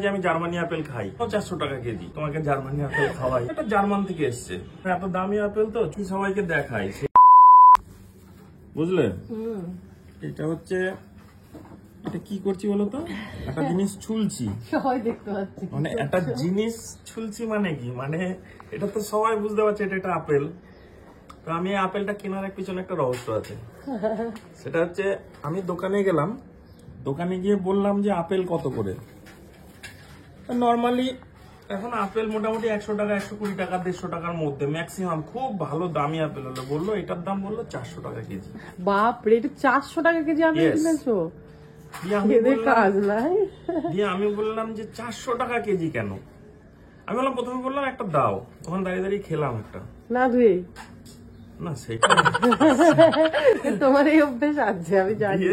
যে আমি Germany apple খাই 400 টাকা কেজি, তোমাকে জার্মানি আপেল খাওয়াই, এটা জার্মান থেকে এসছে, এত দামি আপেল তো কি সবাইকে দেখাই, বুঝলে? এটা হচ্ছে, এটা কি করছি বলতো, একটা জিনিস ছুলছি, সবাই দেখতে পাচ্ছি, মানে একটা জিনিস ছুলছি মানে কি, মানে এটা তো সবাই বুঝতে পারছে এটা একটা আপেল। তো আমি আপেলটা কেনার পিছনে একটা রহস্য আছে, সেটা হচ্ছে আমি দোকানে গেলাম, দোকানে গিয়ে বললাম যে আপেল কত করে। নর্মালি এখন আপেল মোটামুটি 100 টাকা, 120 টাকা, 150 টাকার মধ্যে ম্যাক্সিমাম। খুব ভালো দামি আপেল হলো, বললো এটার দাম বললো 400 টাকা কেজি। বাপরে, এটা 400 টাকা কেজি আপেল কিনেছো? আমি বললাম যে 400 টাকা কেজি কেন? আমি বললাম, প্রথমে বললাম একটা দাও, তখন দাঁড়িয়ে দাঁড়িয়ে খেলাম একটা, না ধুয়ে না সেটা তোমার এই অভ্যেস আছে আমি জানি।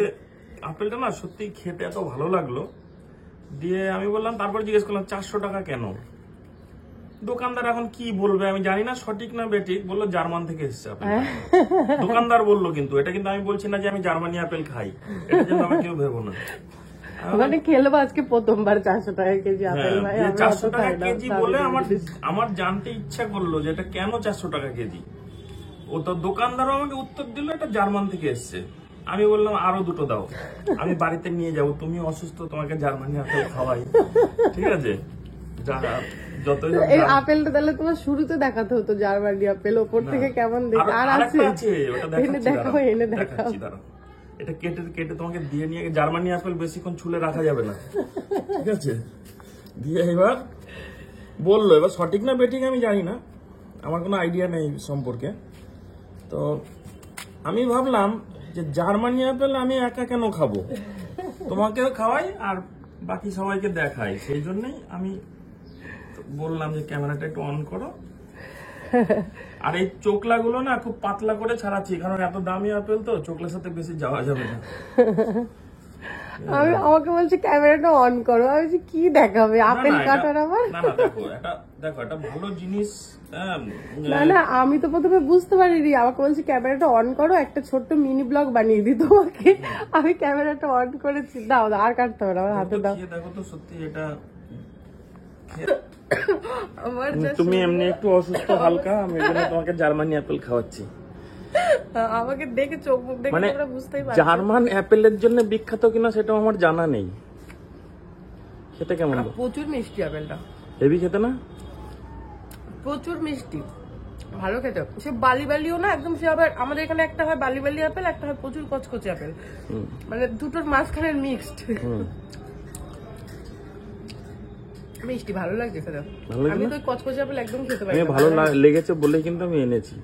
আপেলটা না সত্যি খেতে এত ভালো লাগলো, দিয়ে আমি বললাম, তারপর জিজ্ঞেস করলাম 400 টাকা কেন? দোকানদার এখন কি বলবে আমি জানি না, সঠিক না বেঠিক, বললো জার্মান থেকে এসছে আপেল। দোকানদার বললো, কিন্তু এটা কিন্তু আমি বলছি না যে আমি জার্মানি আপেল খাই, এটা জন্য আমি কেউ ভেবো না। মানে খেলবো আজকে প্রথমবার 400 টাকা কেজি আপেল, ভাই 400 টাকা কেজি বলে আমার জানতে ইচ্ছা করলো যে এটা কেন 400 টাকা কেজি। ও তো দোকানদারও আমাকে উত্তর দিল এটা জার্মান থেকে এসছে। আমি বললাম আরো দুটো দাও, আমি বাড়িতে নিয়ে যাবো, তুমি অসুস্থ, তোমাকে জার্মানি আপেল খাওয়াই, ঠিক আছে? এই আপেলটা তাহলে তোমার শুরুতে দেখাতে হতো জার্মানি আপেল, ওপর থেকে কেমন দেখে। আর আছে এনে দেখাও, এনে দেখাও। এটা কেটে কেটে তোমাকে দিয়ে নিয়ে, জার্মানি আপেল বেশিক্ষণ ছুলে রাখা যাবে না, ঠিক আছে? দিয়ে এবার বললো, এবার সঠিক না বেঠিক আমি জানি না, আমার কোনো আইডিয়া নেই সম্পর্কে। তো আমি ভাবলাম যে জার্মানি আপেল আমি একা কেন খাবো, তোমাকেও খাওয়াই আর বাকি সবাইকে দেখাই, সেই জন্যই আমি বললাম যে ক্যামেরাটা একটু অন করো। আর এই চোকলা গুলো না খুব পাতলা করে ছাড়াচ্ছি, কারণ এত দামি আপেল তো চোকলার সাথে বেশি যাওয়া যাবে না। আমি আমাকে বলছে ক্যামেরাটা অন করো, আমি বলছি কি দেখাবে আপেল কাটার আমার? না না, দেখো এটা ভালো জিনিস। না না, আমি তো প্রথমে বুঝতে পারিনি, আমাকে বলছে ক্যামেরাটা অন করো, একটা ছোট্ট মিনি ব্লগ বানিয়ে দিই তোমাকে। আমি ক্যামেরাটা অন করেছি, দাও দাও, আর কাটতে হবে না, আমার হাতে দাও। দেখো তো সত্যি এটা, আমার তুমি এমনি একটু অসুস্থ হালকা, আমি তোমাকে জার্মানি আপেল খাওয়াচ্ছি। আমাকে দেখে চোখ মুখ দেখে মানে তোমরা বুঝতেই পারছো জার্মান আপেলের জন্য বিখ্যাত কিনা সেটা আমার জানা নেই। খেতে কেমন? প্রচুর মিষ্টি আপেলটা, হেভি খেতে না? প্রচুর মিষ্টি, ভালো খেতে। সে বালি বালিও না একদম, সে আবার আমাদের এখানে একটা হয় বালি বালি আপেল, একটা হয় প্রচুর কচকচে আপেল, মানে দুটোর মাঝখানের মিক্সড। মিষ্টি ভালো লাগছে খেতে, আমি তো কচকচে আপেল একদম খেতে পারি না। ভালো লেগেছে বলে কিন্তু আমি এনেছি।